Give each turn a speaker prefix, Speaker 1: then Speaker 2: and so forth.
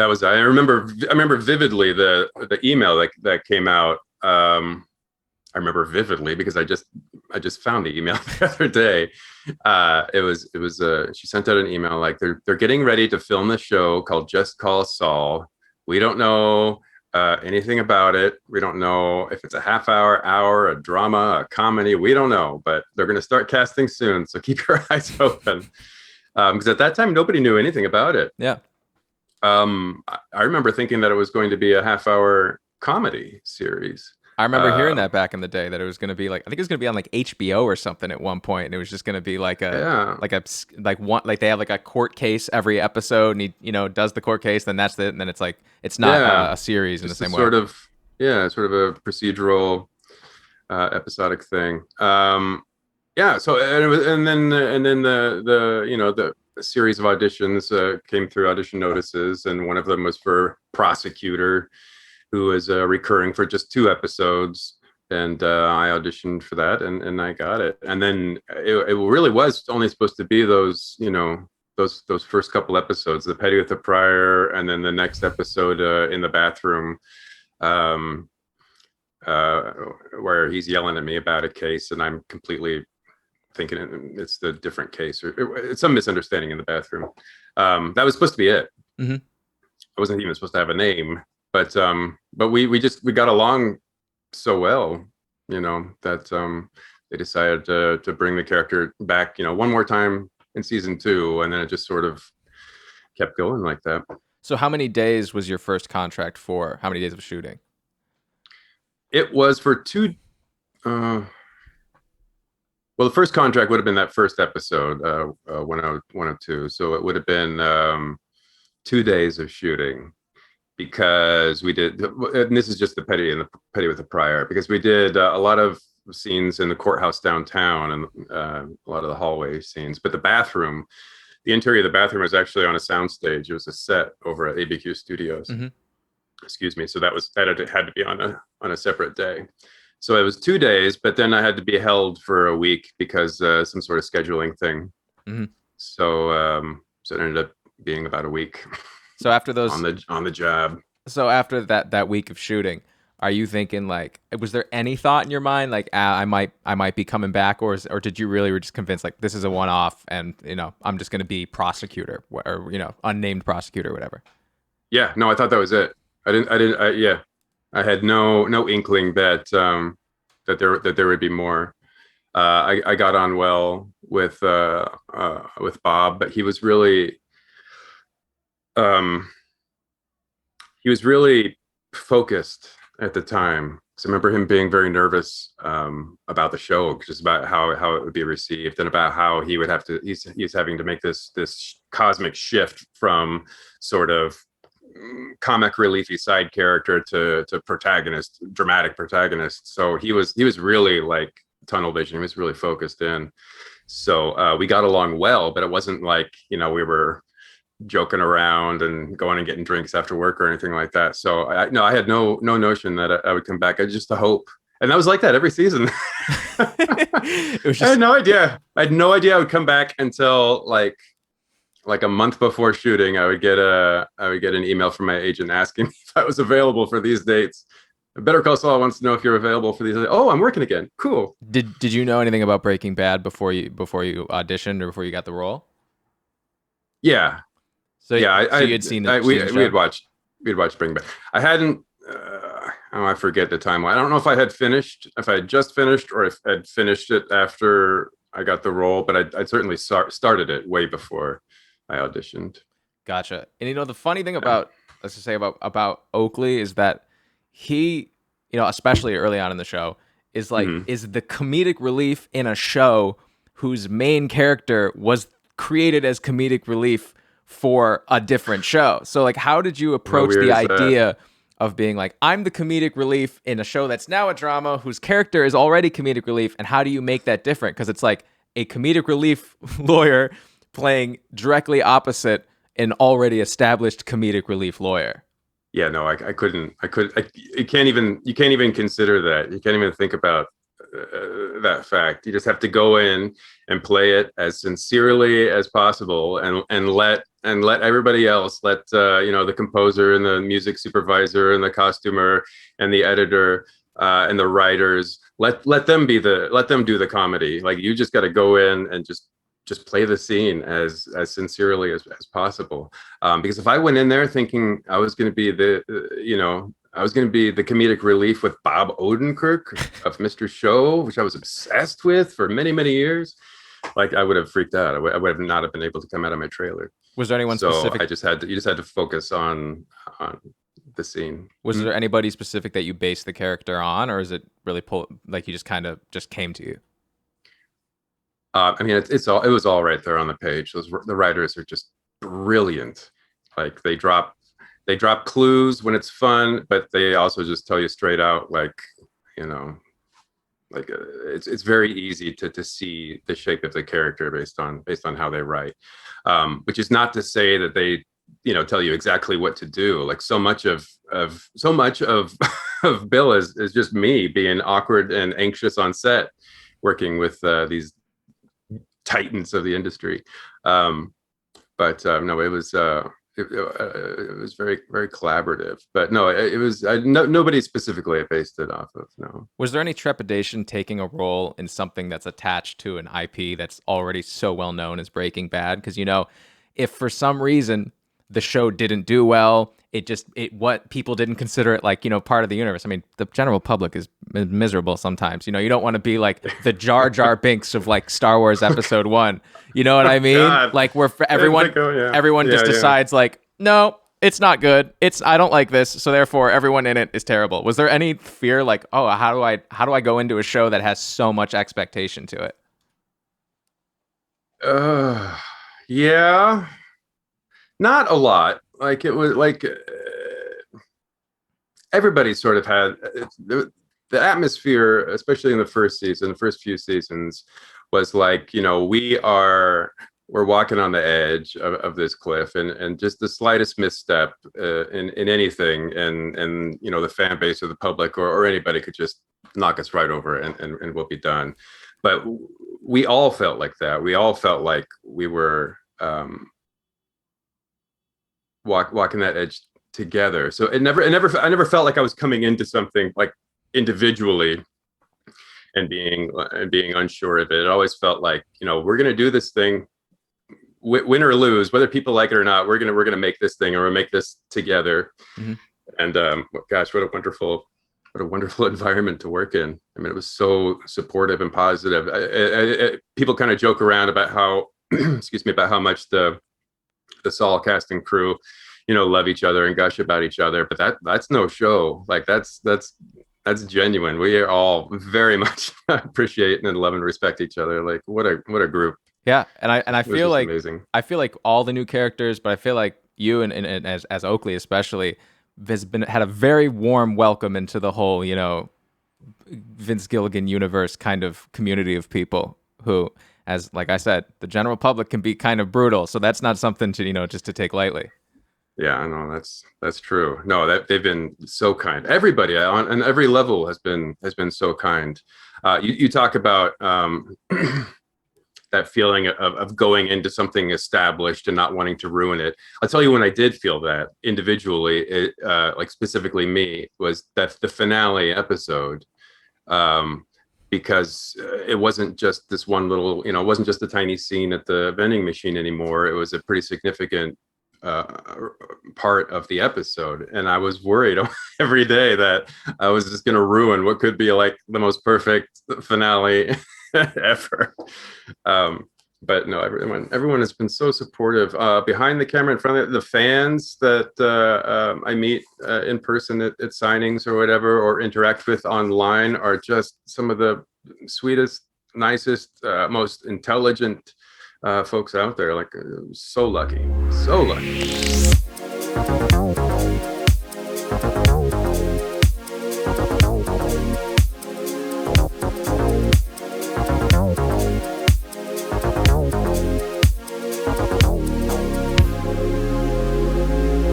Speaker 1: that was, I remember vividly the email that came out. I remember vividly because I just found the email the other day. It was she sent out an email like they're getting ready to film the show called Just Call Saul. We don't know anything about it. We don't know if it's a half hour, a drama, a comedy. We don't know, but they're going to start casting soon. So keep your eyes open. Because at that time, nobody knew anything about it.
Speaker 2: Yeah.
Speaker 1: I remember thinking that it was going to be a half-hour comedy series.
Speaker 2: I remember hearing
Speaker 1: Um,
Speaker 2: that back in the day that it was going to be like I think it was going to be on like HBO or something at one point, and it was just going to be
Speaker 1: yeah,
Speaker 2: like they have like a court case every episode, and he does the court case, then that's it, and then it's like it's not
Speaker 1: yeah,
Speaker 2: a series in the
Speaker 1: just a
Speaker 2: same way.
Speaker 1: sort of a procedural, episodic thing. Yeah, so and then the series of auditions came through audition notices, and one of them was for prosecutor, who was recurring for just 2 episodes. And I auditioned for that, and I got it. And then it really was only supposed to be those first couple episodes, the petty with the prior, and then the next episode in the bathroom, um, uh, where he's yelling at me about a case, and I'm completely thinking it's the different case, or it's some misunderstanding in the bathroom. That was supposed to be it.
Speaker 2: Hmm.
Speaker 1: I wasn't even supposed to have a name, but we got along so well, that they decided to bring the character back, one more time in season 2, and then it just sort of kept going like that.
Speaker 2: So how many days was your first contract for? How many days of shooting?
Speaker 1: It was for two. Uh, well, the first contract would have been that first episode, 102. So it would have been 2 days of shooting, because we did, and this is just the petty and the petty with the prior, because we did a lot of scenes in the courthouse downtown, and a lot of the hallway scenes. But the interior of the bathroom was actually on a soundstage. It was a set over at ABQ Studios.
Speaker 2: Hmm.
Speaker 1: Excuse me. So that had to be on a separate day. So it was 2 days, but then I had to be held for a week because some sort of scheduling thing.
Speaker 2: Hmm.
Speaker 1: So it ended up being about a week
Speaker 2: So after those,
Speaker 1: on the job.
Speaker 2: so after that week of shooting, are you thinking like, was there any thought in your mind like, I might be coming back, or did you really were just convinced like this is a one-off, and I'm just going to be prosecutor, or unnamed prosecutor or whatever?
Speaker 1: Yeah, no, I thought that was it. Yeah, I had no inkling that there would be more. I got on well with Bob, but um, he was really focused at the time. So I remember him being very nervous about the show, just about how it would be received, and about how he's having to make this cosmic shift from sort of comic reliefy side character to protagonist, dramatic protagonist. So he was really like tunnel vision. He was really focused in. So we got along well, but it wasn't like we were joking around and going and getting drinks after work or anything like that. So I had no notion that I would come back. I just a hope, and that was like that every season.
Speaker 2: It was
Speaker 1: I had
Speaker 2: just
Speaker 1: no idea. I had no idea I would come back until like a month before shooting. I would get an email from my agent asking me if I was available for these dates. Better Call Saul wants to know if you're available for these. Oh, I'm working again. Cool.
Speaker 2: did you know anything about Breaking Bad before you auditioned or before you got the role?
Speaker 1: Yeah,
Speaker 2: So
Speaker 1: yeah.
Speaker 2: so you had seen
Speaker 1: We
Speaker 2: the
Speaker 1: we had
Speaker 2: show?
Speaker 1: watched Breaking Bad. I hadn't. I forget the timeline. I don't know if I had just finished, or if I'd finished it after I got the role. But I'd certainly started it way before I auditioned.
Speaker 2: Gotcha. And the funny thing
Speaker 1: Yeah.
Speaker 2: about, let's just say, about Oakley is that he, especially early on in the show, is like
Speaker 1: Hmm.
Speaker 2: is the comedic relief in a show whose main character was created as comedic relief for a different show. So like, how did you
Speaker 1: How
Speaker 2: approach
Speaker 1: weird
Speaker 2: the
Speaker 1: is that?
Speaker 2: idea of being like, I'm the comedic relief in a show that's now a drama whose character is already comedic relief, and how do you make that different? Because it's like a comedic relief lawyer playing directly opposite an already established comedic relief lawyer.
Speaker 1: Yeah, no, I couldn't. You can't even consider that. You can't even think about that fact. You just have to go in and play it as sincerely as possible, and let and let everybody else, the composer and the music supervisor and the costumer and the editor and the writers, let them do the comedy. Like, you just got to go in and just play the scene as sincerely as possible. Because if I went in there thinking I was going to be I was going to be the comedic relief with Bob Odenkirk of Mr. Show, which I was obsessed with for many, many years, like, I would have freaked out. I would have not have been able to come out of my trailer.
Speaker 2: Was there anyone specific?
Speaker 1: You just had to focus on the scene.
Speaker 2: Was there anybody specific that you based the character on, or is it really like you just kind of just came to you?
Speaker 1: I mean, it was all right there on the page. The writers are just brilliant. Like, they drop clues when it's fun, but they also just tell you straight out, like, it's very easy to see the shape of the character based on how they write. Which is not to say that they tell you exactly what to do. Like, so much of of Bill is just me being awkward and anxious on set, working with these titans of the industry. No, it was very, very collaborative. But no, it was nobody specifically I based it off of. No.
Speaker 2: Was there any trepidation taking a role in something that's attached to an IP that's already so well known as Breaking Bad? Because if for some reason the show didn't do well, what people didn't consider it like, part of the universe. I mean, the general public is miserable sometimes. You don't want to be like the Jar Jar Binks of like Star Wars Episode 1. You know what I mean?
Speaker 1: God.
Speaker 2: Like, where everyone just decides like, no, it's not good. I don't like this, so therefore everyone in it is terrible. Was there any fear like, oh, how do I go into a show that has so much expectation to it?
Speaker 1: Yeah. Not a lot. Like, it was like everybody sort of had the atmosphere, especially in the first few seasons, was like, we're walking on the edge of this cliff, and just the slightest misstep in anything, and the fan base or the public or anybody could just knock us right over, and we'll be done. But we all felt like that. We all felt like we were walking that edge together. So I never felt like I was coming into something like individually and being unsure of it. It always felt like, we're going to do this thing, win or lose, whether people like it or not. We're gonna make this thing, or we'll make this together. Mm-hmm. And gosh, what a wonderful environment to work in. I mean, it was so supportive and positive. People kind of joke around about how about how much the Saul cast and crew, love each other and gush about each other, but that's no show. Like, that's genuine. We are all very much appreciate and love and respect each other. Like, what a group.
Speaker 2: Yeah, and I feel like
Speaker 1: amazing.
Speaker 2: I feel like all the new characters, but I feel like you and as Oakley especially had a very warm welcome into the whole, Vince Gilligan universe kind of community of people who, as like I said, the general public can be kind of brutal. So that's not something to, just to take lightly.
Speaker 1: Yeah, I know, that's true. No, they've been so kind. Everybody on every level has been so kind. You talk about that feeling of going into something established and not wanting to ruin it. I'll tell you when I did feel that individually, like specifically me, was that the finale episode. Because it wasn't just this one little, it wasn't just a tiny scene at the vending machine anymore. It was a pretty significant part of the episode. And I was worried every day that I was just going to ruin what could be like the most perfect finale ever. But no, everyone has been so supportive behind the camera, in front of the fans that I meet in person at signings or whatever, or interact with online, are just some of the sweetest, nicest, most intelligent folks out there. Like, so lucky.